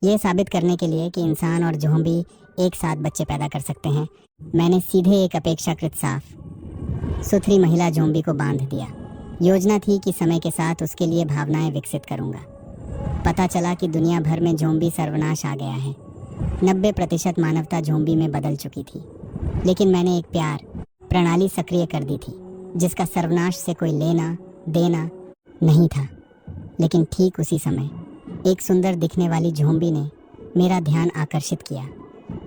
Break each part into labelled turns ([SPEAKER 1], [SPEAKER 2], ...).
[SPEAKER 1] ये साबित करने के लिए कि इंसान और ज़ॉम्बी एक साथ बच्चे पैदा कर सकते हैं, मैंने सीधे एक अपेक्षाकृत साफ सुथरी महिला ज़ॉम्बी को बांध दिया। योजना थी कि समय के साथ उसके लिए भावनाएं विकसित करूंगा। पता चला कि दुनिया भर में ज़ॉम्बी सर्वनाश आ गया है। 90% मानवता ज़ॉम्बी में बदल चुकी थी, लेकिन मैंने एक प्यार प्रणाली सक्रिय कर दी थी जिसका सर्वनाश से कोई लेना देना नहीं था। लेकिन ठीक उसी समय एक सुंदर दिखने वाली ज़ॉम्बी ने मेरा ध्यान आकर्षित किया।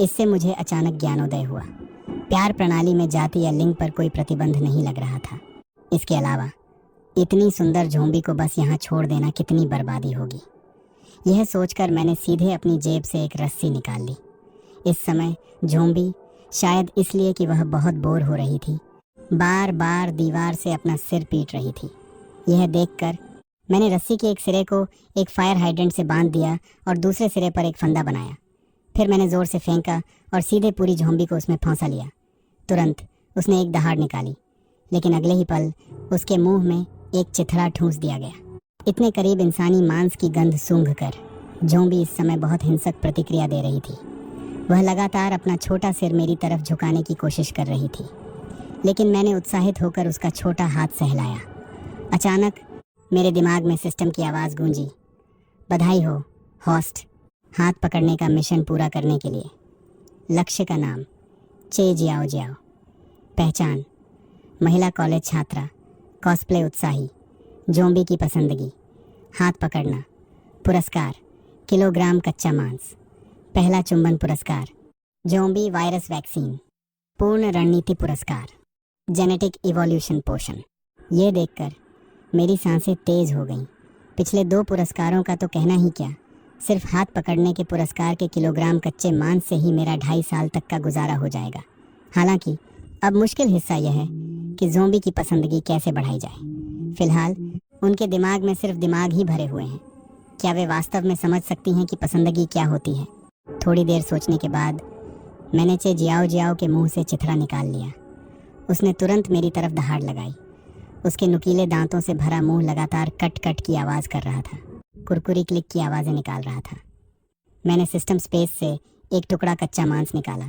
[SPEAKER 1] इससे मुझे अचानक ज्ञानोदय हुआ। प्यार प्रणाली में जाति या लिंग पर कोई प्रतिबंध नहीं लग रहा था। इसके अलावा इतनी सुंदर ज़ॉम्बी को बस यहाँ छोड़ देना कितनी बर्बादी होगी। यह सोचकर मैंने सीधे अपनी जेब से एक रस्सी निकाल ली। इस समय ज़ॉम्बी, शायद इसलिए कि वह बहुत बोर हो रही थी, बार बार दीवार से अपना सिर पीट रही थी। यह देखकर मैंने रस्सी के एक सिरे को एक फायर हाइड्रेंट से बांध दिया और दूसरे सिरे पर एक फंदा बनाया। फिर मैंने ज़ोर से फेंका और सीधे पूरी ज़ॉम्बी को उसमें फंसा लिया। तुरंत उसने एक दहाड़ निकाली, लेकिन अगले ही पल उसके मुंह में एक चिथड़ा ठूंस दिया गया। इतने करीब इंसानी मांस की गंध सूंघकर ज़ॉम्बी इस समय बहुत हिंसक प्रतिक्रिया दे रही थी। वह लगातार अपना छोटा सिर मेरी तरफ झुकाने की कोशिश कर रही थी, लेकिन मैंने उत्साहित होकर उसका छोटा हाथ सहलाया। अचानक मेरे दिमाग में सिस्टम की आवाज़ गूंजी, बधाई हो होस्ट, हाथ पकड़ने का मिशन पूरा करने के लिए। लक्ष्य का नाम चे जियाओ जियाओ, पहचान महिला कॉलेज छात्रा, कॉस्प्ले उत्साही, ज़ॉम्बी की पसंदगी, हाथ पकड़ना, पुरस्कार किलोग्राम कच्चा मांस, पहला चुंबन पुरस्कार, ज़ॉम्बी वायरस वैक्सीन, पूर्ण रणनीति पुरस्कार, जेनेटिक इवोल्यूशन पोषण। ये देखकर मेरी सांसें तेज हो गईं। पिछले 2 पुरस्कारों का तो कहना ही क्या, सिर्फ हाथ पकड़ने के पुरस्कार के किलोग्राम कच्चे मांस से ही मेरा 2.5 साल तक का गुजारा हो जाएगा। हालांकि अब मुश्किल हिस्सा यह है कि ज़ॉम्बी की पसंदगी कैसे बढ़ाई जाए। फिलहाल उनके दिमाग में सिर्फ दिमाग ही भरे हुए हैं। क्या वे वास्तव में समझ सकती हैं कि पसंदगी क्या होती है? थोड़ी देर सोचने के बाद मैंने चे जियाओ जियाओ के मुंह से चिथड़ा निकाल लिया। उसने तुरंत मेरी तरफ दहाड़ लगाई। उसके नुकीले दांतों से भरा मुंह लगातार कट कट की आवाज़ कर रहा था, कुरकुरी क्लिक की आवाज़ें निकाल रहा था। मैंने सिस्टम स्पेस से एक टुकड़ा कच्चा मांस निकाला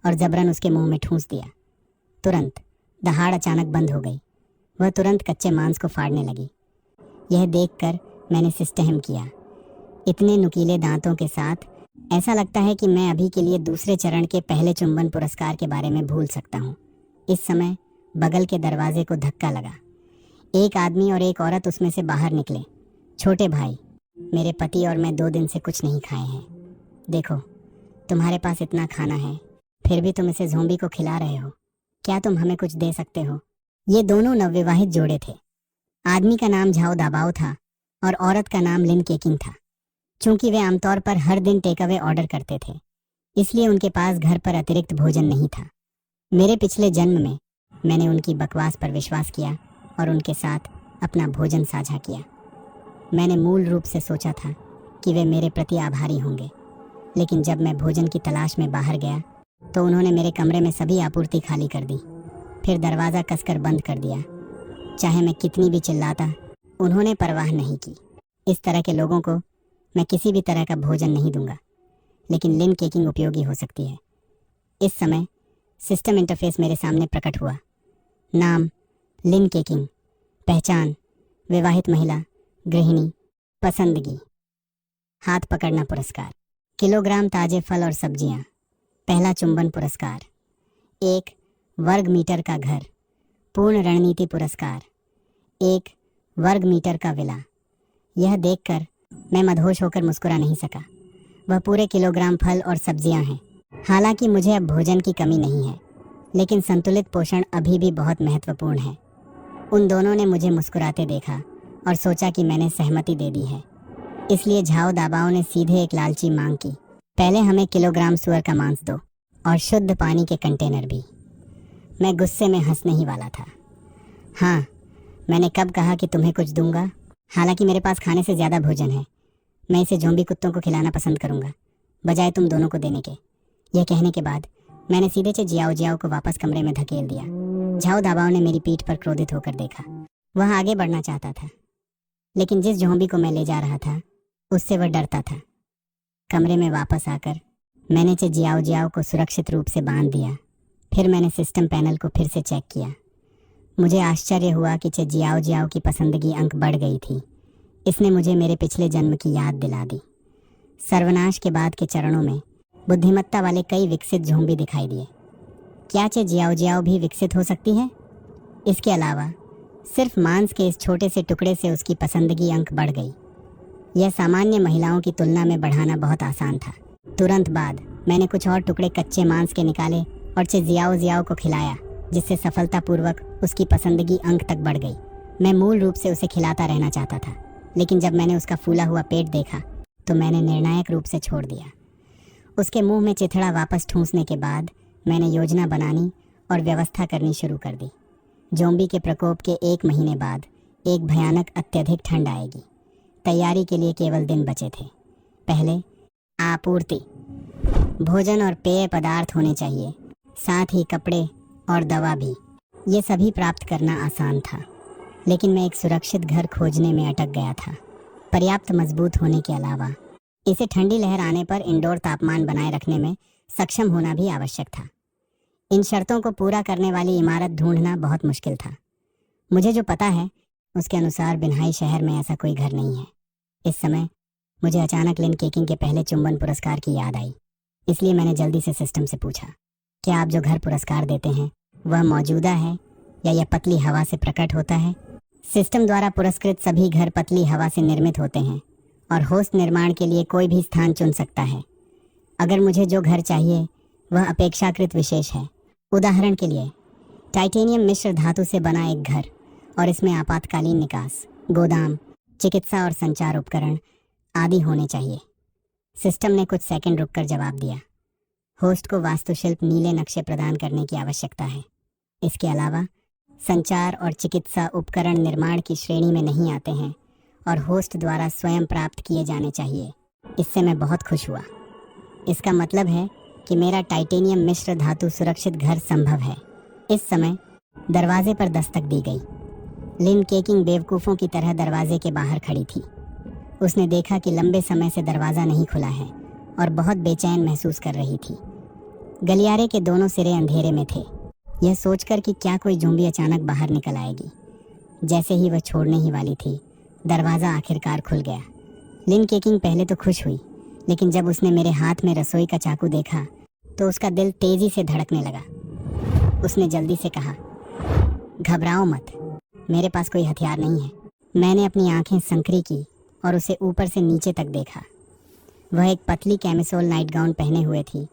[SPEAKER 1] और जबरन उसके मुंह में ठूंस दिया। तुरंत दहाड़ अचानक बंद हो गई। वह तुरंत कच्चे मांस को फाड़ने लगी। यह देखकर मैंने सिस्टम किया, इतने नुकीले दांतों के साथ ऐसा लगता है कि मैं अभी के लिए दूसरे चरण के पहले चुंबन पुरस्कार के बारे में भूल सकता हूँ। इस समय बगल के दरवाजे को धक्का लगा। एक आदमी और एक औरत उसमें से बाहर निकले। छोटे भाई, मेरे पति और मैं 2 दिन से कुछ नहीं खाए हैं। देखो, तुम्हारे पास इतना खाना है, फिर भी तुम इसे ज़ॉम्बी को खिला रहे हो। क्या तुम हमें कुछ दे सकते हो? ये दोनों नवविवाहित जोड़े थे। आदमी का नाम झाओ दाबाओ था और औरत का नाम लिन केकिंग था। चूंकि वे आमतौर पर हर दिन टेक अवे ऑर्डर करते थे, इसलिए उनके पास घर पर अतिरिक्त भोजन नहीं था। मेरे पिछले जन्म में मैंने उनकी बकवास पर विश्वास किया और उनके साथ अपना भोजन साझा किया। मैंने मूल रूप से सोचा था कि वे मेरे प्रति आभारी होंगे, लेकिन जब मैं भोजन की तलाश में बाहर गया तो उन्होंने मेरे कमरे में सभी आपूर्ति खाली कर दी, फिर दरवाज़ा कसकर बंद कर दिया। चाहे मैं कितनी भी चिल्लाता, उन्होंने परवाह नहीं की। इस तरह के लोगों को मैं किसी भी तरह का भोजन नहीं दूंगा, लेकिन लिन केकिंग उपयोगी हो सकती है। इस समय सिस्टम इंटरफेस मेरे सामने प्रकट हुआ। नाम लिन केकिंग, पहचान विवाहित महिला, गृहिणी, पसंदगी, हाथ पकड़ना पुरस्कार, किलोग्राम ताजे फल और सब्जियां, पहला चुंबन पुरस्कार, 1 वर्ग मीटर का घर, पूर्ण रणनीति पुरस्कार, 1 वर्ग मीटर का विला। यह देखकर मैं मदहोश होकर मुस्कुरा नहीं सका। वह पूरे किलोग्राम फल और सब्जियां हैं। हालांकि मुझे अब भोजन की कमी नहीं है, लेकिन संतुलित पोषण अभी भी बहुत महत्वपूर्ण है। उन दोनों ने मुझे मुस्कुराते देखा और सोचा कि मैंने सहमति दे दी है, इसलिए झाओ दाबाओ ने सीधे एक लालची मांग की। पहले हमें किलोग्राम सुअर का मांस दो और शुद्ध पानी के कंटेनर भी। मैं गुस्से में हंसने ही वाला था। हाँ, मैंने कब कहा कि तुम्हें कुछ दूंगा? हालांकि मेरे पास खाने से ज़्यादा भोजन है। मैं इसे ज़ॉम्बी कुत्तों को खिलाना पसंद करूंगा, बजाय तुम दोनों को देने के। यह कहने के बाद मैंने सीधे से जियाओ जियाओ को वापस कमरे में धकेल दिया। झाओ दाबाओ ने मेरी पीठ पर क्रोधित होकर देखा। वह आगे बढ़ना चाहता था, लेकिन जिस ज़ॉम्बी को मैं ले जा रहा था उससे वह डरता था। कमरे में वापस आकर मैंने चे जियाओ जियाओ को सुरक्षित रूप से बांध दिया। फिर मैंने सिस्टम पैनल को फिर से चेक किया। मुझे आश्चर्य हुआ कि चे जियाओ जियाओ की पसंदगी अंक बढ़ गई थी। इसने मुझे मेरे पिछले जन्म की याद दिला दी। सर्वनाश के बाद के चरणों में बुद्धिमत्ता वाले कई विकसित ज़ोंबी दिखाई दिए। क्या चे जियाओ जियाओ भी विकसित हो सकती है? इसके अलावा सिर्फ मांस के इस छोटे से टुकड़े से उसकी पसंदगी अंक बढ़ गई। यह सामान्य महिलाओं की तुलना में बढ़ाना बहुत आसान था। तुरंत बाद मैंने कुछ और टुकड़े कच्चे मांस के निकाले और चे जियाओ जियाओ को खिलाया, जिससे सफलतापूर्वक उसकी पसंदगी अंक तक बढ़ गई। मैं मूल रूप से उसे खिलाता रहना चाहता था, लेकिन जब मैंने उसका फूला हुआ पेट देखा तो मैंने निर्णायक रूप से छोड़ दिया। उसके मुंह में चिथड़ा वापस ठूंसने के बाद मैंने योजना बनानी और व्यवस्था करनी शुरू कर दी। ज़ोंबी के प्रकोप के 1 महीने बाद एक भयानक अत्यधिक ठंड आएगी। तैयारी के लिए केवल दिन बचे थे। पहले आपूर्ति, भोजन और पेय पदार्थ होने चाहिए, साथ ही कपड़े और दवा भी। ये सभी प्राप्त करना आसान था, लेकिन मैं एक सुरक्षित घर खोजने में अटक गया था। पर्याप्त मजबूत होने के अलावा इसे ठंडी लहर आने पर इंडोर तापमान बनाए रखने में सक्षम होना भी आवश्यक था। इन शर्तों को पूरा करने वाली इमारत ढूंढना बहुत मुश्किल था। मुझे जो पता है उसके अनुसार बिन्हाई शहर में ऐसा कोई घर नहीं है। इस समय मुझे अचानक लिन केकिंग के पहले चुंबन पुरस्कार की याद आई। इसलिए मैंने जल्दी से सिस्टम से पूछा, क्या आप जो घर पुरस्कार देते हैं वह मौजूदा है या यह पतली हवा से प्रकट होता है? सिस्टम द्वारा पुरस्कृत सभी घर पतली हवा से निर्मित होते हैं और होस्ट निर्माण के लिए कोई भी स्थान चुन सकता है। अगर मुझे जो घर चाहिए वह अपेक्षाकृत विशेष है। उदाहरण के लिए टाइटेनियम मिश्र धातु से बना एक घर और इसमें आपातकालीन निकास, गोदाम, चिकित्सा और संचार उपकरण आदि होने चाहिए। सिस्टम ने कुछ सेकंड रुककर जवाब दिया, होस्ट को वास्तुशिल्प नीले नक्शे प्रदान करने की आवश्यकता है। इसके अलावा संचार और चिकित्सा उपकरण निर्माण की श्रेणी में नहीं आते हैं और होस्ट द्वारा स्वयं प्राप्त किए जाने चाहिए। इससे मैं बहुत खुश हुआ। इसका मतलब है कि मेरा टाइटेनियम मिश्र धातु सुरक्षित घर संभव है। इस समय दरवाजे पर दस्तक दी गई। लिन केकिंग बेवकूफ़ों की तरह दरवाजे के बाहर खड़ी थी। उसने देखा कि लंबे समय से दरवाज़ा नहीं खुला है और बहुत बेचैन महसूस कर रही थी। गलियारे के दोनों सिरे अंधेरे में थे। यह सोचकर कि क्या कोई ज़ोंबी अचानक बाहर निकल आएगी। जैसे ही वह छोड़ने ही वाली थी, दरवाज़ा आखिरकार खुल गया। लिन केकिंग पहले तो खुश हुई, लेकिन जब उसने मेरे हाथ में रसोई का चाकू देखा तो उसका दिल तेज़ी से धड़कने लगा। उसने जल्दी से कहा, घबराओ मत, मेरे पास कोई हथियार नहीं है। मैंने अपनी आंखें संकरी की और उसे ऊपर से नीचे तक देखा। वह एक पतली कैमिसोल नाइट गाउन पहने हुए थी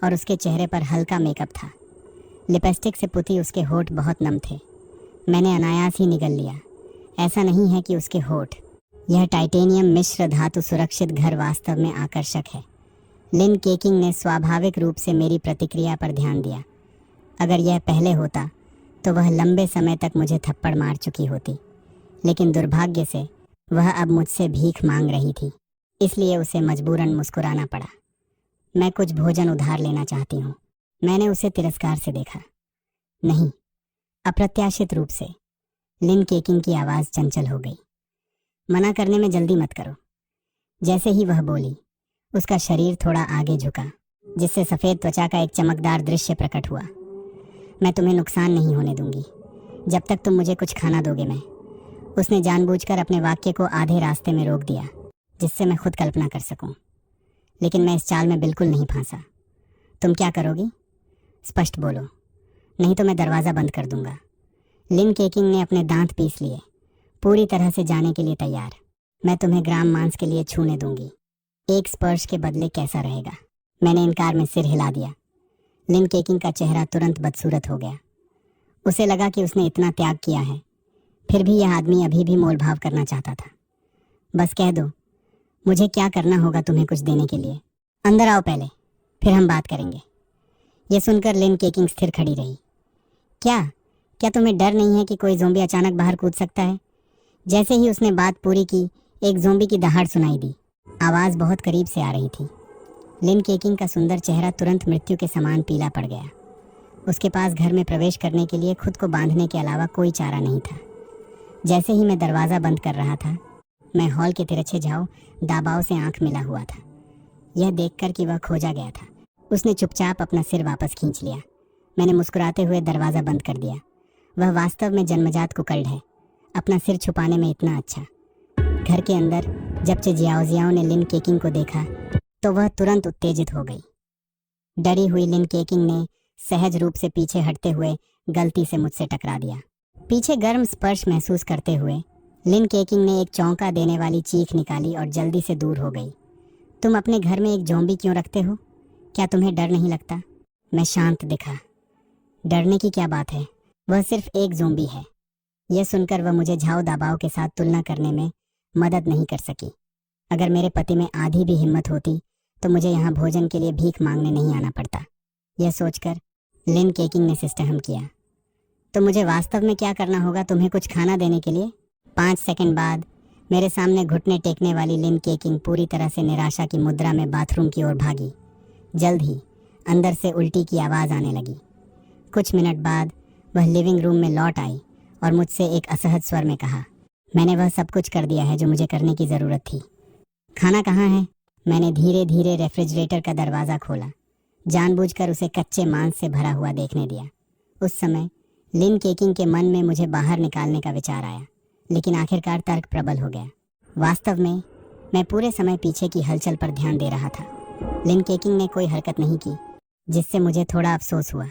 [SPEAKER 1] और उसके चेहरे पर हल्का मेकअप था। लिपस्टिक से पुती उसके होठ बहुत नम थे। मैंने अनायास ही निगल लिया, ऐसा नहीं है कि उसके होठ। यह टाइटेनियम मिश्र धातु सुरक्षित घर वास्तव में आकर्षक है। लिन केकिंग ने स्वाभाविक रूप से मेरी प्रतिक्रिया पर ध्यान दिया। अगर यह पहले होता तो वह लंबे समय तक मुझे थप्पड़ मार चुकी होती, लेकिन दुर्भाग्य से वह अब मुझसे भीख मांग रही थी, इसलिए उसे मजबूरन मुस्कुराना पड़ा। मैं कुछ भोजन उधार लेना चाहती हूँ। मैंने उसे तिरस्कार से देखा। नहीं, अप्रत्याशित रूप से लिन केकिंग की आवाज़ चंचल हो गई। मना करने में जल्दी मत करो। जैसे ही वह बोली, उसका शरीर थोड़ा आगे झुका, जिससे सफ़ेद त्वचा का एक चमकदार दृश्य प्रकट हुआ। मैं तुम्हें नुकसान नहीं होने दूंगी जब तक तुम मुझे कुछ खाना दोगे। मैं उसने जानबूझकर अपने वाक्य को आधे रास्ते में रोक दिया, जिससे मैं खुद कल्पना कर सकूं। लेकिन मैं इस चाल में बिल्कुल नहीं फंसा। तुम क्या करोगी? स्पष्ट बोलो, नहीं तो मैं दरवाज़ा बंद कर दूंगा। लिन केकिंग ने अपने दांत पीस लिए, पूरी तरह से जाने के लिए तैयार। मैं तुम्हें ग्राम मांस के लिए छूने दूंगी। एक स्पर्श के बदले कैसा रहेगा? मैंने इनकार में सिर हिला दिया। लिन केकिंग का चेहरा तुरंत बदसूरत हो गया। उसे लगा कि उसने इतना त्याग किया है, फिर भी यह आदमी अभी भी मोलभाव करना चाहता था। बस कह दो, मुझे क्या करना होगा तुम्हें कुछ देने के लिए? अंदर आओ पहले, फिर हम बात करेंगे। यह सुनकर लिन केकिंग स्थिर खड़ी रही। क्या तुम्हें डर नहीं है कि कोई ज़ोंबी अचानक बाहर कूद सकता है? जैसे ही उसने बात पूरी की, एक ज़ोंबी की दहाड़ सुनाई दी। आवाज़ बहुत करीब से आ रही थी। लिन केकिंग का सुंदर चेहरा तुरंत मृत्यु के समान पीला पड़ गया। उसके पास घर में प्रवेश करने के लिए खुद को बांधने के अलावा कोई चारा नहीं था। जैसे ही मैं दरवाज़ा बंद कर रहा था, मैं हॉल के तिरछे झाव दाबाव से आंख मिला हुआ था। यह देखकर कि वह खोजा गया था, उसने चुपचाप अपना सिर वापस खींच लिया। मैंने मुस्कुराते हुए दरवाज़ा बंद कर दिया। वह वास्तव में जन्मजात कुकड़ है, अपना सिर छुपाने में इतना अच्छा। घर के अंदर जब जियाओ ने लिन केकिंग को देखा तो वह तुरंत उत्तेजित हो गई। डरी हुई लिन केकिंग ने सहज रूप से पीछे हटते हुए गलती से मुझसे टकरा दिया। पीछे गर्म स्पर्श महसूस करते हुए लिन केकिंग ने एक चौंका देने वाली चीख निकाली और जल्दी से दूर हो गई। तुम अपने घर में एक ज़ॉम्बी क्यों रखते हो? क्या तुम्हें डर नहीं लगता? मैं शांत दिखा। डरने की क्या बात है, वह सिर्फ एक ज़ॉम्बी है। यह सुनकर वह मुझे झाओ दाबाओ के साथ तुलना करने में मदद नहीं कर सकी। अगर मेरे पति में आधी भी हिम्मत होती तो मुझे यहाँ भोजन के लिए भीख मांगने नहीं आना पड़ता। यह सोचकर लिन केकिंग ने सिस्टम किया, तो मुझे वास्तव में क्या करना होगा तुम्हें कुछ खाना देने के लिए? 5 सेकंड बाद मेरे सामने घुटने टेकने वाली लिन केकिंग पूरी तरह से निराशा की मुद्रा में बाथरूम की ओर भागी। जल्द ही अंदर से उल्टी की आवाज़ आने लगी। कुछ मिनट बाद वह लिविंग रूम में लौट आई और मुझसे एक असहज स्वर में कहा, मैंने वह सब कुछ कर दिया है जो मुझे करने की ज़रूरत थी। खाना कहाँ है? मैंने धीरे धीरे रेफ्रिजरेटर का दरवाज़ा खोला, जानबूझकर उसे कच्चे मांस से भरा हुआ देखने दिया। उस समय लिन केकिंग के मन में मुझे बाहर निकालने का विचार आया, लेकिन आखिरकार तर्क प्रबल हो गया। वास्तव में मैं पूरे समय पीछे की हलचल पर ध्यान दे रहा था। लिन केकिंग ने कोई हरकत नहीं की, जिससे मुझे थोड़ा अफसोस हुआ।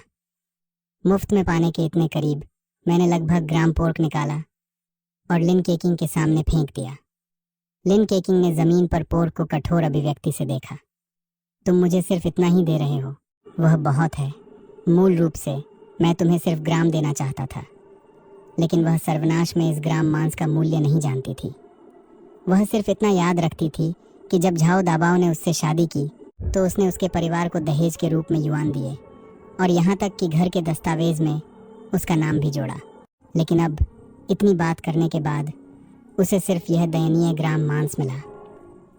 [SPEAKER 1] मुफ्त में पाने के इतने करीब मैंने लगभग ग्राम पोर्क निकाला और लिन केकिंग के सामने फेंक दिया। लिन केकिंग ने ज़मीन पर पोर्क को कठोर अभिव्यक्ति से देखा। तुम मुझे सिर्फ इतना ही दे रहे हो, वह बहुत है। मूल रूप से मैं तुम्हें सिर्फ ग्राम देना चाहता था, लेकिन वह सर्वनाश में इस ग्राम मांस का मूल्य नहीं जानती थी। वह सिर्फ इतना याद रखती थी कि जब झाओ दाबाओ ने उससे शादी की तो उसने उसके परिवार को दहेज के रूप में युआन दिए और यहाँ तक कि घर के दस्तावेज में उसका नाम भी जोड़ा। लेकिन अब इतनी बात करने के बाद उसे सिर्फ यह दयनीय ग्राम मांस मिला।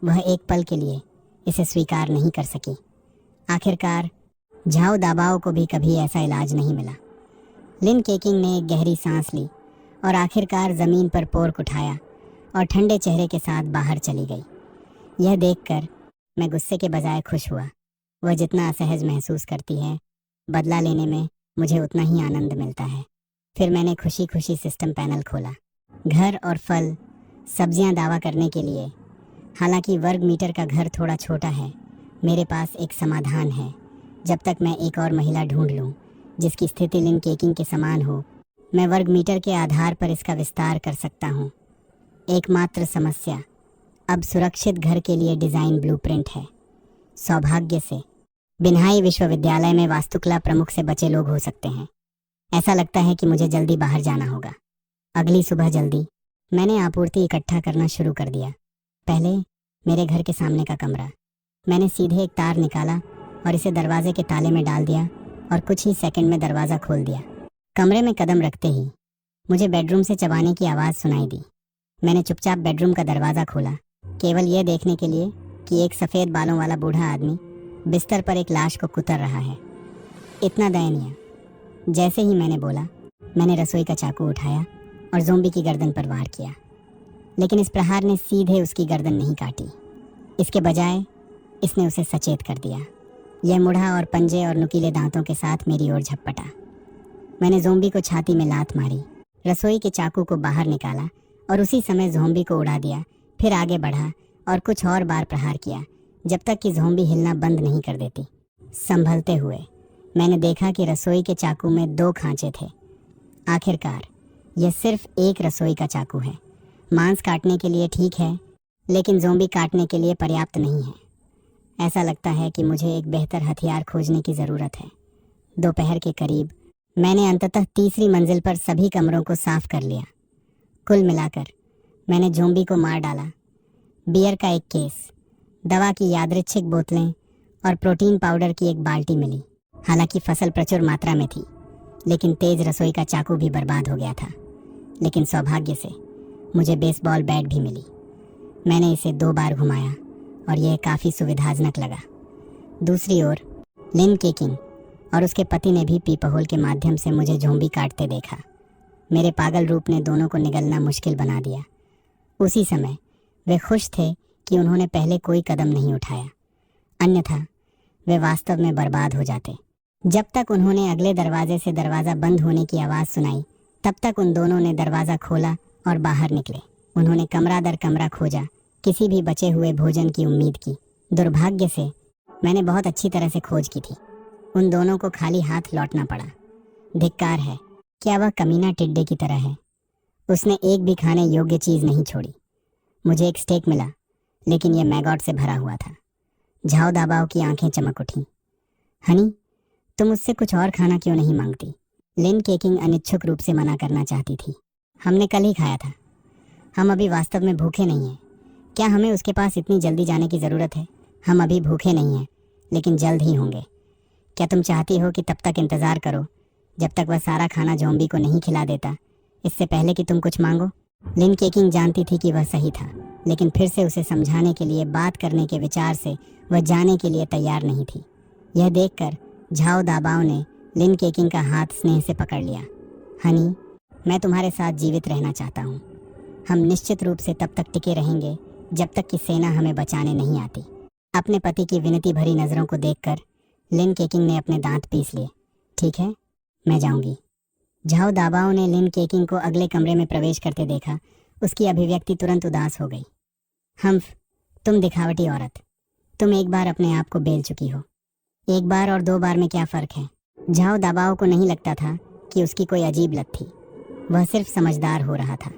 [SPEAKER 1] वह एक पल के लिए इसे स्वीकार नहीं कर सकी। आखिरकार झाओ दाबाओ को भी कभी ऐसा इलाज नहीं मिला। लिन केकिंग ने एक गहरी सांस ली और आखिरकार ज़मीन पर पोर्क उठाया और ठंडे चेहरे के साथ बाहर चली गई। यह देखकर मैं गुस्से के बजाय खुश हुआ। वह जितना असहज महसूस करती है, बदला लेने में मुझे उतना ही आनंद मिलता है। फिर मैंने खुशी खुशी सिस्टम पैनल खोला। घर और फल सब्जियां दावा करने के लिए। हालांकि वर्ग मीटर का घर थोड़ा छोटा है, मेरे पास एक समाधान है। जब तक मैं एक और महिला ढूंढ लूं जिसकी स्थिति लिन केकिंग के समान हो, मैं वर्ग मीटर के आधार पर इसका विस्तार कर सकता हूं। एकमात्र समस्या अब सुरक्षित घर के लिए डिज़ाइन ब्लूप्रिंट है। सौभाग्य से बिन्हाई विश्वविद्यालय में वास्तुकला प्रमुख से बचे लोग हो सकते हैं। ऐसा लगता है कि मुझे जल्दी बाहर जाना होगा। अगली सुबह जल्दी मैंने आपूर्ति इकट्ठा करना शुरू कर दिया। पहले मेरे घर के सामने का कमरा। मैंने सीधे एक तार निकाला और इसे दरवाजे के ताले में डाल दिया और कुछ ही सेकंड में दरवाज़ा खोल दिया। कमरे में कदम रखते ही मुझे बेडरूम से चबाने की आवाज़ सुनाई दी। मैंने चुपचाप बेडरूम का दरवाज़ा खोला, केवल यह देखने के लिए कि एक सफ़ेद बालों वाला बूढ़ा आदमी बिस्तर पर एक लाश को कुतर रहा है। इतना दयनीय। जैसे ही मैंने बोला, मैंने रसोई का चाकू उठाया और ज़ॉम्बी की गर्दन पर वार किया। लेकिन इस प्रहार ने सीधे उसकी गर्दन नहीं काटी, इसके बजाय इसने उसे सचेत कर दिया। यह मुड़ा और पंजे और नुकीले दांतों के साथ मेरी ओर झपटा। मैंने ज़ॉम्बी को छाती में लात मारी, रसोई के चाकू को बाहर निकाला और उसी समय ज़ॉम्बी को उड़ा दिया। फिर आगे बढ़ा और कुछ और बार प्रहार किया, जब तक कि ज़ॉम्बी हिलना बंद नहीं कर देती। संभलते हुए मैंने देखा कि रसोई के चाकू में 2 खांचे थे। आखिरकार यह सिर्फ एक रसोई का चाकू है। मांस काटने के लिए ठीक है, लेकिन ज़ॉम्बी काटने के लिए पर्याप्त नहीं है। ऐसा लगता है कि मुझे एक बेहतर हथियार खोजने की ज़रूरत है। दोपहर के करीब मैंने अंततः तीसरी मंजिल पर सभी कमरों को साफ कर लिया। कुल मिलाकर मैंने ज़ॉम्बी को मार डाला। बियर का एक केस, दवा की यादृच्छिक बोतलें और प्रोटीन पाउडर की एक बाल्टी मिली। हालांकि फसल प्रचुर मात्रा में थी, लेकिन तेज रसोई का चाकू भी बर्बाद हो गया था। लेकिन सौभाग्य से मुझे बेसबॉल बैट भी मिली। मैंने इसे 2 बार घुमाया और यह काफ़ी सुविधाजनक लगा। दूसरी ओर लिन केकिंग और उसके पति ने भी पीपहोल के माध्यम से मुझे ज़ॉम्बी काटते देखा। मेरे पागल रूप ने दोनों को निगलना मुश्किल बना दिया। उसी समय वे खुश थे कि उन्होंने पहले कोई कदम नहीं उठाया। अन्यथा वे वास्तव में बर्बाद हो जाते। जब तक उन्होंने अगले दरवाजे से दरवाज़ा बंद होने की आवाज़ सुनाई, तब तक उन दोनों ने दरवाज़ा खोला और बाहर निकले। उन्होंने कमरा दर कमरा खोजा, किसी भी बचे हुए भोजन की उम्मीद की। दुर्भाग्य से मैंने बहुत अच्छी तरह से खोज की थी। उन दोनों को खाली हाथ लौटना पड़ा। धिक्कार है, क्या वह कमीना टिड्डे की तरह है? उसने एक भी खाने योग्य चीज़ नहीं छोड़ी। मुझे एक स्टेक मिला, लेकिन यह मैगॉट से भरा हुआ था। झाओ दाबाओ की आंखें चमक उठीं। हनी, तुम मुझसे कुछ और खाना क्यों नहीं मांगती? लिन केकिंग अनिच्छुक रूप से मना करना चाहती थी। हमने कल ही खाया था। हम अभी वास्तव में भूखे नहीं हैं। क्या हमें उसके पास इतनी जल्दी जाने की ज़रूरत है? हम अभी भूखे नहीं हैं, लेकिन जल्द ही होंगे। क्या तुम चाहती हो कि तब तक इंतज़ार करो जब तक वह सारा खाना ज़ॉम्बी को नहीं खिला देता, इससे पहले कि तुम कुछ मांगो? लिन केकिंग जानती थी कि वह सही था, लेकिन फिर से उसे समझाने के लिए, बात करने के विचार से वह जाने के लिए तैयार नहीं थी। यह देखकर झाओ दाबाओ ने लिन केकिंग का हाथ स्नेह से पकड़ लिया। हनी, मैं तुम्हारे साथ जीवित रहना चाहता हूँ। हम निश्चित रूप से तब तक टिके रहेंगे जब तक कि सेना हमें बचाने नहीं आती। अपने पति की विनती भरी नज़रों को देखकर लिन केकिंग ने अपने दांत पीस लिए। ठीक है, मैं जाऊंगी। झाओ दाबाओ ने लिन केकिंग को अगले कमरे में प्रवेश करते देखा। उसकी अभिव्यक्ति तुरंत उदास हो गई। हम्फ, तुम दिखावटी औरत, तुम एक बार अपने आप को बेल चुकी हो। एक बार और 2 बार में क्या फ़र्क है? झाओ दाबाओ को नहीं लगता था कि उसकी कोई अजीब लत थी। वह सिर्फ समझदार हो रहा था।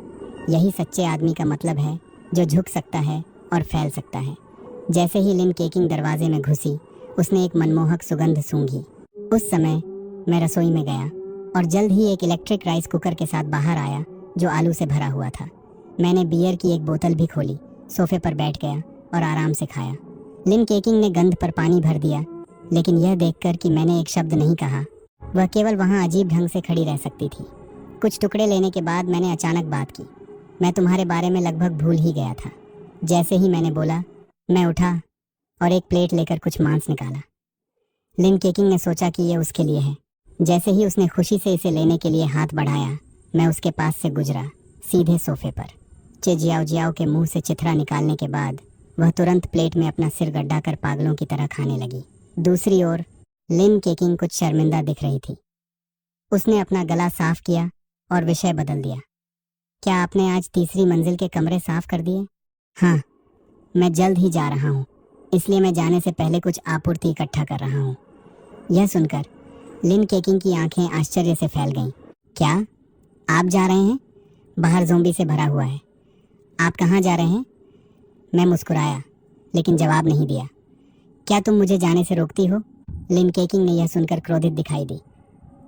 [SPEAKER 1] यही सच्चे आदमी का मतलब है, जो झुक सकता है और फैल सकता है। जैसे ही लिन केकिंग दरवाजे में घुसी, उसने एक मनमोहक सुगंध सूंघी। उस समय मैं रसोई में गया और जल्द ही एक इलेक्ट्रिक राइस कुकर के साथ बाहर आया जो आलू से भरा हुआ था। मैंने बियर की एक बोतल भी खोली, सोफे पर बैठ गया और आराम से खाया। लिन केकिंग ने गंध पर पानी भर दिया, लेकिन यह देखकर कि मैंने एक शब्द नहीं कहा, वह केवल वहाँ अजीब ढंग से खड़ी रह सकती थी। कुछ टुकड़े लेने के बाद मैंने अचानक बात की। मैं तुम्हारे बारे में लगभग भूल ही गया था। जैसे ही मैंने बोला, मैं उठा और एक प्लेट लेकर कुछ मांस निकाला। लिन केकिंग ने सोचा कि यह उसके लिए है। जैसे ही उसने खुशी से इसे लेने के लिए हाथ बढ़ाया, मैं उसके पास से गुजरा, सीधे सोफे पर। चे जियाओ जियाओ के मुंह से चिथड़ा निकालने के बाद वह तुरंत प्लेट में अपना सिर गड्ढा कर पागलों की तरह खाने लगी। दूसरी ओर लिन केकिंग कुछ शर्मिंदा दिख रही थी। उसने अपना गला साफ किया और विषय बदल दिया। क्या आपने आज तीसरी मंजिल के कमरे साफ कर दिए? हाँ, मैं जल्द ही जा रहा हूँ, इसलिए मैं जाने से पहले कुछ आपूर्ति इकट्ठा कर रहा हूँ। यह सुनकर लिन केकिंग की आंखें आश्चर्य से फैल गईं। क्या आप जा रहे हैं? बाहर ज़ॉम्बी से भरा हुआ है। आप कहाँ जा रहे हैं? मैं मुस्कुराया, लेकिन जवाब नहीं दिया। क्या तुम मुझे जाने से रोकती हो? लिन केकिंग ने यह सुनकर क्रोधित दिखाई दी।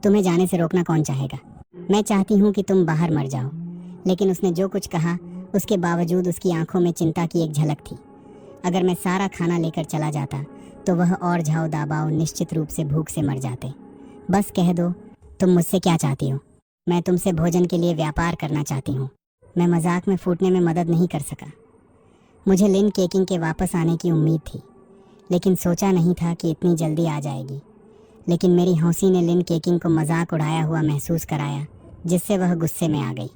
[SPEAKER 1] तुम्हें जाने से रोकना कौन चाहेगा? मैं चाहती हूँ कि तुम बाहर मर जाओ। लेकिन उसने जो कुछ कहा, उसके बावजूद उसकी आंखों में चिंता की एक झलक थी। अगर मैं सारा खाना लेकर चला जाता तो वह और झाओ दाबाओ निश्चित रूप से भूख से मर जाते। बस कह दो, तुम मुझसे क्या चाहती हो? मैं तुमसे भोजन के लिए व्यापार करना चाहती हूँ। मैं मजाक में फूटने में मदद नहीं कर सका। मुझे लिन केकिंग के वापस आने की उम्मीद थी, लेकिन सोचा नहीं था कि इतनी जल्दी आ जाएगी। लेकिन मेरी हौसी ने लिन केकिंग को मजाक उड़ाया हुआ महसूस कराया, जिससे वह गुस्से में आ गई।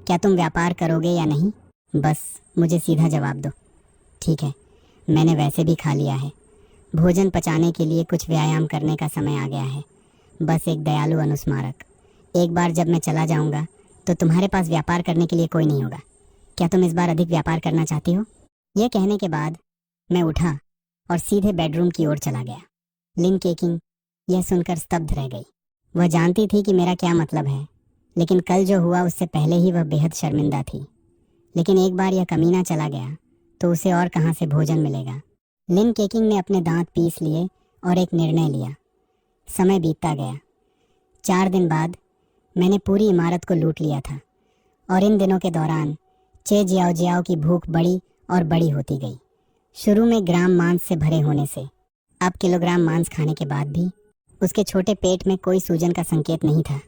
[SPEAKER 1] क्या तुम व्यापार करोगे या नहीं? बस मुझे सीधा जवाब दो। ठीक है, मैंने वैसे भी खा लिया है। भोजन पचाने के लिए कुछ व्यायाम करने का समय आ गया है। बस एक दयालु अनुस्मारक। एक बार जब मैं चला जाऊंगा तो तुम्हारे पास व्यापार करने के लिए कोई नहीं होगा। क्या तुम इस बार अधिक व्यापार करना चाहती हो? यह कहने के बाद मैं उठा और सीधे बेडरूम की ओर चला गया। लिन केकिंग यह सुनकर स्तब्ध रह गई। वह जानती थी कि मेरा क्या मतलब है, लेकिन कल जो हुआ उससे पहले ही वह बेहद शर्मिंदा थी। लेकिन एक बार यह कमीना चला गया तो उसे और कहाँ से भोजन मिलेगा। लिन केकिंग ने अपने दांत पीस लिए और एक निर्णय लिया। समय बीतता गया। 4 दिन बाद मैंने पूरी इमारत को लूट लिया था, और इन दिनों के दौरान चे जियाओ जियाओ की भूख बड़ी और बड़ी होती गई। शुरू में ग्राम मांस से भरे होने से अब किलोग्राम मांस खाने के बाद भी उसके छोटे पेट में कोई सूजन का संकेत नहीं था।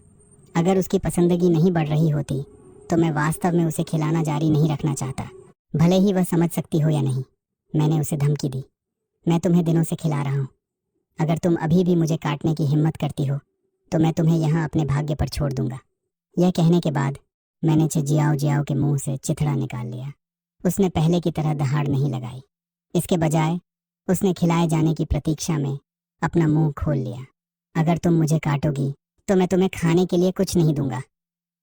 [SPEAKER 1] अगर उसकी पसंदगी नहीं बढ़ रही होती तो मैं वास्तव में उसे खिलाना जारी नहीं रखना चाहता, भले ही वह समझ सकती हो या नहीं। मैंने उसे धमकी दी, मैं तुम्हें दिनों से खिला रहा हूँ। अगर तुम अभी भी मुझे काटने की हिम्मत करती हो तो मैं तुम्हें यहाँ अपने भाग्य पर छोड़ दूंगा। यह कहने के बाद मैंने जियाओ जियाओ के मुंह से चिथड़ा निकाल लिया। उसने पहले की तरह दहाड़ नहीं लगाई। इसके बजाय उसने खिलाए जाने की प्रतीक्षा में अपना मुंह खोल लिया। अगर तुम मुझे काटोगी तो मैं तुम्हें खाने के लिए कुछ नहीं दूंगा।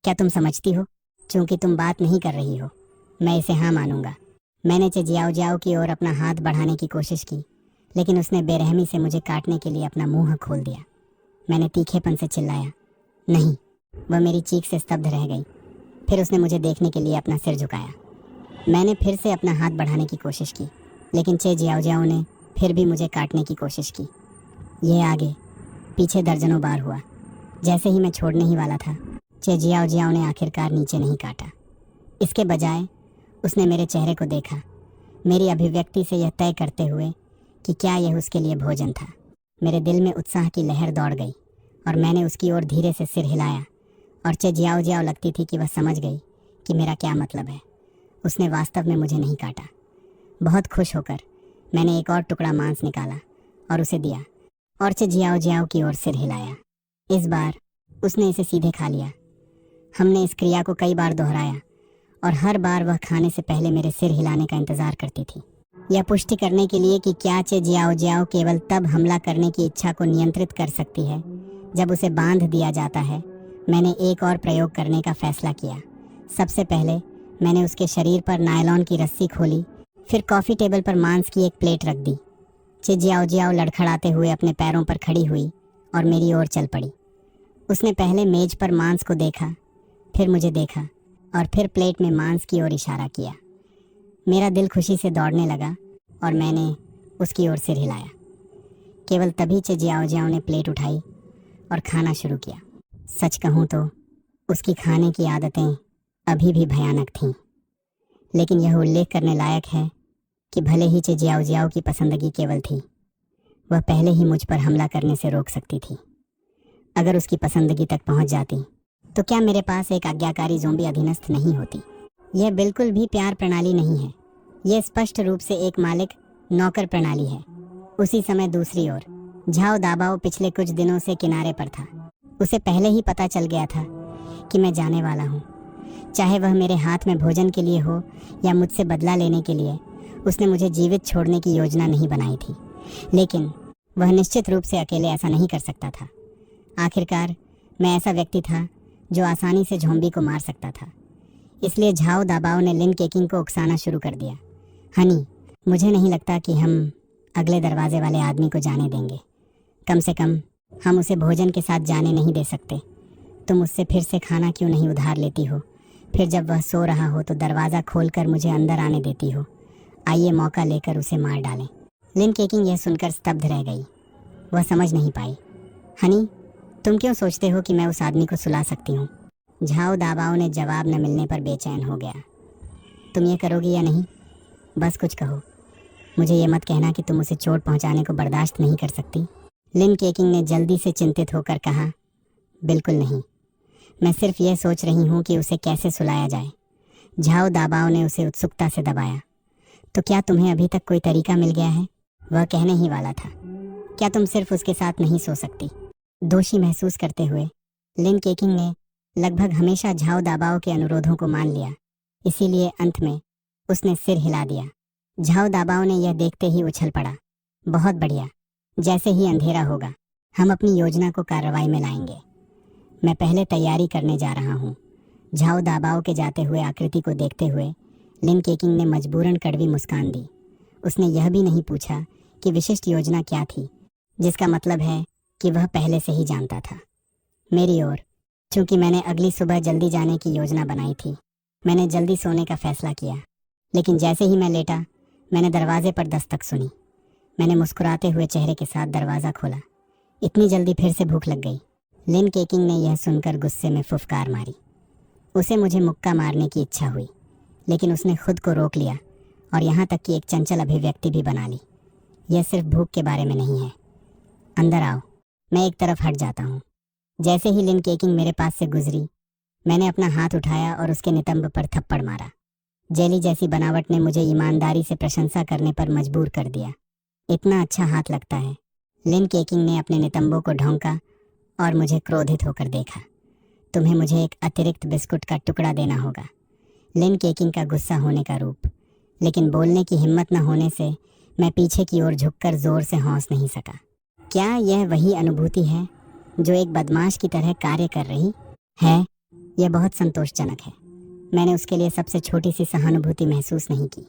[SPEAKER 1] क्या तुम समझती हो? चूंकि तुम बात नहीं कर रही हो, मैं इसे हाँ मानूंगा। मैंने जियाओ जियाओ की ओर अपना हाथ बढ़ाने की कोशिश की, लेकिन उसने बेरहमी से मुझे काटने के लिए अपना मुंह खोल दिया। मैंने तीखेपन से चिल्लाया, नहीं। वह मेरी चीख से स्तब्ध रह गई। फिर उसने मुझे देखने के लिए अपना सिर झुकाया। मैंने फिर से अपना हाथ बढ़ाने की कोशिश की, लेकिन जियाओ जियाओ ने फिर भी मुझे काटने की कोशिश की। यह आगे पीछे दर्जनों बार हुआ। जैसे ही मैं छोड़ने ही वाला था, जियाओ जियाओ ने आखिरकार नीचे नहीं काटा। इसके बजाय उसने मेरे चेहरे को देखा, मेरी अभिव्यक्ति से यह तय करते हुए कि क्या यह उसके लिए भोजन था। मेरे दिल में उत्साह की लहर दौड़ गई और मैंने उसकी ओर धीरे से सिर हिलाया और जियाओ जियाओ लगती थी कि वह समझ गई कि मेरा क्या मतलब है। उसने वास्तव में मुझे नहीं काटा। बहुत खुश होकर मैंने एक और टुकड़ा मांस निकाला और उसे दिया और जियाओ जियाओ की ओर सिर हिलाया। इस बार उसने इसे सीधे खा लिया। हमने इस क्रिया को कई बार दोहराया और हर बार वह खाने से पहले मेरे सिर हिलाने का इंतजार करती थी, यह पुष्टि करने के लिए कि क्या जियाओ जियाओ केवल तब हमला करने की इच्छा को नियंत्रित कर सकती है जब उसे बांध दिया जाता है। मैंने एक और प्रयोग करने का फैसला किया। सबसे पहले मैंने उसके शरीर पर नायलॉन की रस्सी खोली, फिर कॉफ़ी टेबल पर मांस की एक प्लेट रख दी। जियाओ जियाओ लड़खड़ाते हुए अपने पैरों पर खड़ी हुई और मेरी ओर चल पड़ी। उसने पहले मेज पर मांस को देखा, फिर मुझे देखा और फिर प्लेट में मांस की ओर इशारा किया। मेरा दिल खुशी से दौड़ने लगा और मैंने उसकी ओर सिर हिलाया। केवल तभी जियाओ जियाओ ने प्लेट उठाई और खाना शुरू किया। सच कहूँ तो उसकी खाने की आदतें अभी भी भयानक थीं, लेकिन यह उल्लेख करने लायक है कि भले ही जियाओ जियाओ की पसंदगी केवल थी, वह पहले ही मुझ पर हमला करने से रोक सकती थी। अगर उसकी पसंदगी तक पहुंच जाती तो क्या मेरे पास एक आज्ञाकारी ज़ोंबी अधीनस्थ नहीं होती? यह बिल्कुल भी प्यार प्रणाली नहीं है, यह स्पष्ट रूप से एक मालिक नौकर प्रणाली है। उसी समय दूसरी ओर झाओ दाबाओ पिछले कुछ दिनों से किनारे पर था। उसे पहले ही पता चल गया था कि मैं जाने वाला हूँ, चाहे वह मेरे हाथ में भोजन के लिए हो या मुझसे बदला लेने के लिए। उसने मुझे जीवित छोड़ने की योजना नहीं बनाई थी, लेकिन वह निश्चित रूप से अकेले ऐसा नहीं कर सकता था। आखिरकार मैं ऐसा व्यक्ति था जो आसानी से ज़ोंबी को मार सकता था। इसलिए झाओ दाबाओ ने लिन केकिंग को उकसाना शुरू कर दिया। हनी, मुझे नहीं लगता कि हम अगले दरवाजे वाले आदमी को जाने देंगे। कम से कम हम उसे भोजन के साथ जाने नहीं दे सकते। तुम उससे फिर से खाना क्यों नहीं उधार लेती हो? फिर जब वह सो रहा हो तो दरवाज़ा खोलकर मुझे अंदर आने देती हो। आइए मौका लेकर उसे मार डालें। लिन केकिंग यह सुनकर स्तब्ध रह गई। वह समझ नहीं पाई। हनी, तुम क्यों सोचते हो कि मैं उस आदमी को सुला सकती हूँ? झाओ दाबाओ ने जवाब न मिलने पर बेचैन हो गया। तुम ये करोगी या नहीं? बस कुछ कहो। मुझे ये मत कहना कि तुम उसे चोट पहुंचाने को बर्दाश्त नहीं कर सकती। लिन केकिंग ने जल्दी से चिंतित होकर कहा, बिल्कुल नहीं। मैं सिर्फ यह सोच रही हूँ कि उसे कैसे सुलाया जाए। झाओ दाबाओ ने उसे उत्सुकता से दबाया। तो क्या तुम्हें अभी तक कोई तरीका मिल गया है? वह कहने ही वाला था। क्या तुम सिर्फ उसके साथ नहीं सो सकती? दोषी महसूस करते हुए लिन केकिंग ने लगभग हमेशा झाओ दाबाओ के अनुरोधों को मान लिया। इसीलिए अंत में उसने सिर हिला दिया। झाओ दाबाओ ने यह देखते ही उछल पड़ा। बहुत बढ़िया, जैसे ही अंधेरा होगा हम अपनी योजना को कार्रवाई में लाएंगे। मैं पहले तैयारी करने जा रहा हूँ। झाओ दाबाओ के जाते हुए आकृति को देखते हुए लिन केकिंग ने मजबूरन कड़वी मुस्कान दी। उसने यह भी नहीं पूछा कि विशिष्ट योजना क्या थी, जिसका मतलब है कि वह पहले से ही जानता था। मेरी ओर, चूंकि मैंने अगली सुबह जल्दी जाने की योजना बनाई थी, मैंने जल्दी सोने का फैसला किया। लेकिन जैसे ही मैं लेटा, मैंने दरवाजे पर दस्तक सुनी। मैंने मुस्कुराते हुए चेहरे के साथ दरवाज़ा खोला। इतनी जल्दी फिर से भूख लग गई। लिन केकिंग ने यह सुनकर गुस्से में फुफकार मारी। उसे मुझे मुक्का मारने की इच्छा हुई, लेकिन उसने खुद को रोक लिया और यहाँ तक कि एक चंचल अभिव्यक्ति भी बना ली। यह सिर्फ भूख के बारे में नहीं है। अंदर आओ। मैं एक तरफ हट जाता हूँ। जैसे ही लिन केकिंग मेरे पास से गुजरी, मैंने अपना हाथ उठाया और उसके नितंब पर थप्पड़ मारा। जेली जैसी बनावट ने मुझे ईमानदारी से प्रशंसा करने पर मजबूर कर दिया। इतना अच्छा हाथ लगता है। लिन केकिंग ने अपने नितंबों को ढौंका और मुझे क्रोधित होकर देखा। तुम्हें मुझे एक अतिरिक्त बिस्कुट का टुकड़ा देना होगा। लिन केकिंग का गुस्सा होने का रूप, लेकिन बोलने की हिम्मत न होने से मैं पीछे की ओर झुककर जोर से हौंस नहीं सका। क्या यह वही अनुभूति है जो एक बदमाश की तरह कार्य कर रही है? यह बहुत संतोषजनक है। मैंने उसके लिए सबसे छोटी सी सहानुभूति महसूस नहीं की।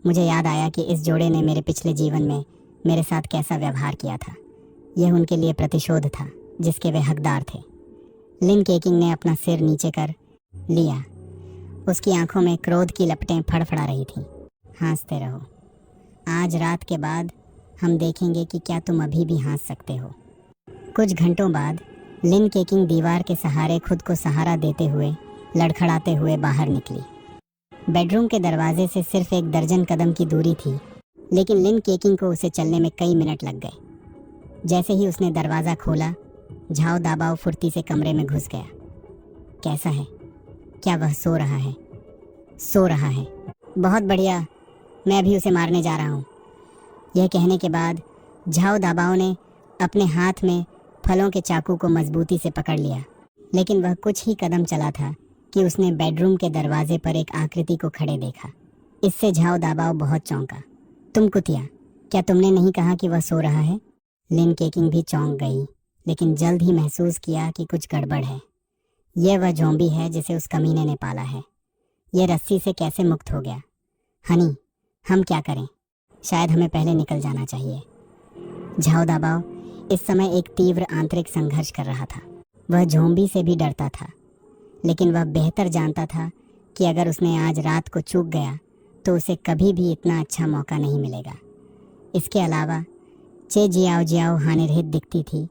[SPEAKER 1] मुझे याद आया कि इस जोड़े ने मेरे पिछले जीवन में मेरे साथ कैसा व्यवहार किया था। यह उनके लिए प्रतिशोध था जिसके वे हकदार थे। लिन केकिंग ने अपना सिर नीचे कर लिया। उसकी आंखों में क्रोध की लपटें फड़फड़ा रही थीं। हंसते रहो। आज रात के बाद हम देखेंगे कि क्या तुम अभी भी हंस सकते हो। कुछ घंटों बाद लिन केकिंग दीवार के सहारे खुद को सहारा देते हुए लड़खड़ाते हुए बाहर निकली। बेडरूम के दरवाजे से सिर्फ 1 दर्जन कदम की दूरी थी, लेकिन लिन केकिंग को उसे चलने में कई मिनट लग गए। जैसे ही उसने दरवाज़ा खोला, झाओ दाबाओ फुर्ती से कमरे में घुस गया। कैसा है? क्या वह सो रहा है? सो रहा है। बहुत बढ़िया, मैं भी उसे मारने जा रहा हूँ। यह कहने के बाद झाओ दाबाओ ने अपने हाथ में फलों के चाकू को मजबूती से पकड़ लिया, लेकिन वह कुछ ही कदम चला था कि उसने बेडरूम के दरवाजे पर एक आकृति को खड़े देखा। इससे झाओ दाबाओ बहुत चौंका। तुम कुतिया, क्या तुमने नहीं कहा कि वह सो रहा है? लिन केकिंग भी चौंक गई, लेकिन जल्द ही महसूस किया कि कुछ गड़बड़ है। यह वह ज़ॉम्बी है जिसे उस कमीने ने पाला है। यह रस्सी से कैसे मुक्त हो गया? हनी, हम क्या करें? शायद हमें पहले निकल जाना चाहिए। झाओ दाबाओ इस समय एक तीव्र आंतरिक संघर्ष कर रहा था। वह ज़ॉम्बी से भी डरता था, लेकिन वह बेहतर जानता था कि अगर उसने आज रात को चूक गया तो उसे कभी भी इतना अच्छा मौका नहीं मिलेगा। इसके अलावा चे जियाओ जियाओ हानिरहित दिखती थी,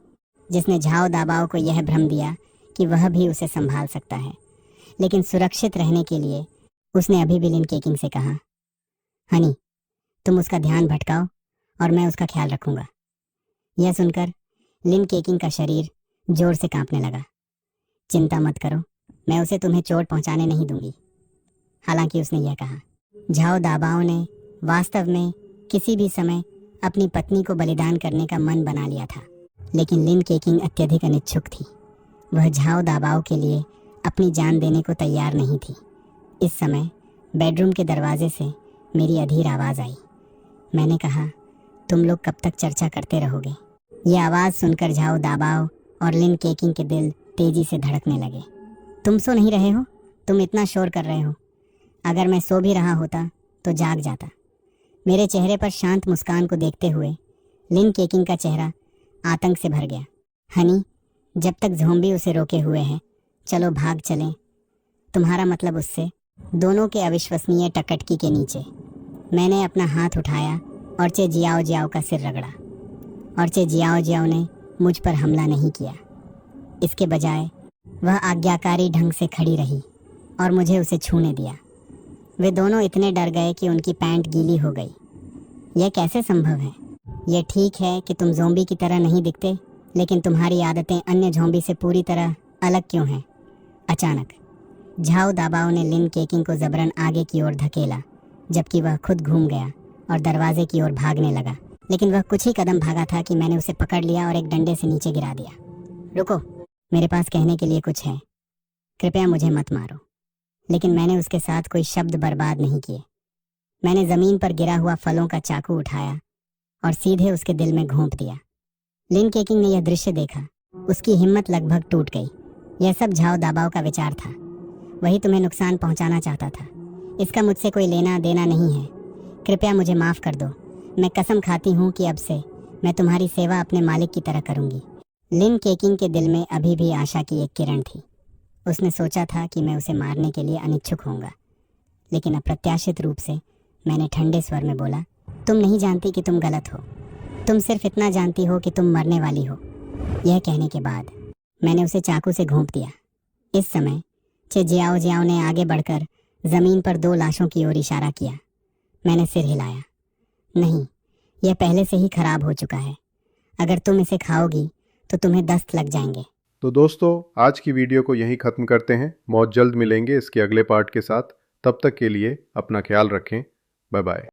[SPEAKER 1] जिसने झाओ दाबाओ को यह भ्रम दिया कि वह भी उसे संभाल सकता है। लेकिन सुरक्षित रहने के लिए उसने अभी भी लिन केकिंग से कहा, हनी, तुम उसका ध्यान भटकाओ और मैं उसका ख्याल रखूंगा। यह सुनकर लिन केकिंग का शरीर जोर से कांपने लगा। चिंता मत करो, मैं उसे तुम्हें चोट पहुंचाने नहीं दूंगी। हालांकि उसने यह कहा। झाओ दाबाओ ने वास्तव में किसी भी समय अपनी पत्नी को बलिदान करने का मन बना लिया था, लेकिन लिन केकिंग अत्यधिक अनिच्छुक थी। वह झाओ दाबाओ के लिए अपनी जान देने को तैयार नहीं थी। इस समय बेडरूम के दरवाजे से मेरी अधीर आवाज़ आई। मैंने कहा, तुम लोग कब तक चर्चा करते रहोगे? यह आवाज़ सुनकर झाओ दाबाओ और लिन केकिंग के दिल तेजी से धड़कने लगे। तुम सो नहीं रहे हो? तुम इतना शोर कर रहे हो। अगर मैं सो भी रहा होता तो जाग जाता। मेरे चेहरे पर शांत मुस्कान को देखते हुए लिन केकिंग का चेहरा आतंक से भर गया। हनी, जब तक ज़ॉम्बी उसे रोके हुए हैं, चलो भाग चलें। तुम्हारा मतलब उससे? दोनों के अविश्वसनीय टकटकी के नीचे मैंने अपना हाथ उठाया और चे जियाओ जियाओ का सिर रगड़ा, और चे जियाओ जियाओ ने मुझ पर हमला नहीं किया। इसके बजाय वह आज्ञाकारी ढंग से खड़ी रही और मुझे उसे छूने दिया। वे दोनों इतने डर गए कि उनकी पैंट गीली हो गई। यह कैसे संभव है? यह ठीक है कि तुम ज़ॉम्बी की तरह नहीं दिखते, लेकिन तुम्हारी आदतें अन्य ज़ॉम्बी से पूरी तरह अलग क्यों हैं? अचानक झाओ दाबाओ ने लिन केकिंग को जबरन आगे की ओर धकेला, जबकि वह खुद घूम गया और दरवाजे की ओर भागने लगा। लेकिन वह कुछ ही कदम भागा था कि मैंने उसे पकड़ लिया और एक डंडे से नीचे गिरा दिया। रुको, मेरे पास कहने के लिए कुछ है। कृपया मुझे मत मारो। लेकिन मैंने उसके साथ कोई शब्द बर्बाद नहीं किए। मैंने ज़मीन पर गिरा हुआ फलों का चाकू उठाया और सीधे उसके दिल में घोंप दिया। लिन केकिंग ने यह दृश्य देखा। उसकी हिम्मत लगभग टूट गई। यह सब झाओ दाबाओ का विचार था। वही तुम्हें नुकसान पहुंचाना चाहता था। इसका मुझसे कोई लेना देना नहीं है। कृपया मुझे माफ़ कर दो। मैं कसम खाती हूँ कि अब से मैं तुम्हारी सेवा अपने मालिक की तरह करूँगी। लिन केकिंग के दिल में अभी भी आशा की एक किरण थी। उसने सोचा था कि मैं उसे मारने के लिए अनिच्छुक होऊंगा, लेकिन अप्रत्याशित रूप से मैंने ठंडे स्वर में बोला, तुम नहीं जानती कि तुम गलत हो। तुम सिर्फ इतना जानती हो कि तुम मरने वाली हो। यह कहने के बाद मैंने उसे चाकू से घोंप दिया। इस समय चे जियाओ जियाओ ने आगे बढ़कर ज़मीन पर 2 लाशों की ओर इशारा किया। मैंने सिर हिलाया। नहीं, यह पहले से ही खराब हो चुका है। अगर तुम इसे खाओगी तो तुम्हें दस्त लग जाएंगे।
[SPEAKER 2] तो दोस्तों, आज की वीडियो को यहीं ख़त्म करते हैं। बहुत जल्द मिलेंगे इसके अगले पार्ट के साथ। तब तक के लिए अपना ख्याल रखें। Bye bye.